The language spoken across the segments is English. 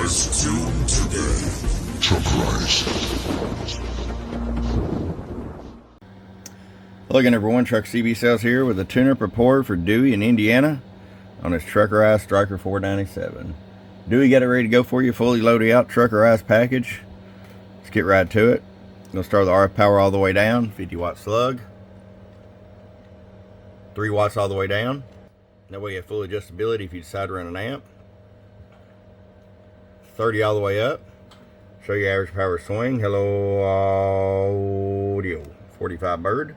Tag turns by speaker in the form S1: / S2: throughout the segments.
S1: Just tune today. Truckerized.
S2: Hello again, everyone. Truck CB Sales here with a tune-up report for Dewey in Indiana on his Truckerized Stryker 497. Dewey got it ready to go for you, fully loaded out Truckerized package. Let's get right to it. Gonna start with the RF power all the way down, 50 watt slug, 3 watts all the way down. That way you have full adjustability if you decide to run an amp. 30 all the way up. Show you average power swing. Hello audio. 45 bird.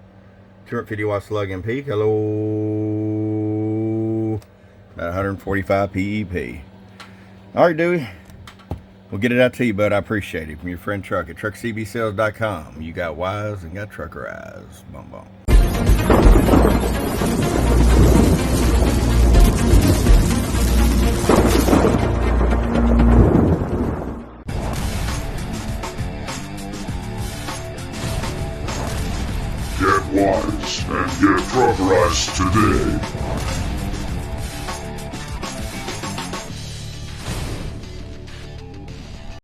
S2: 250 watt slug and peak. Hello. About 145 PEP. Alright, Dewey. We'll get it out to you, bud. I appreciate it. From your friend Truck at truckcbsales.com. You got wise and got truckerized. Boom, boom.
S1: Get wise and get truckerized today.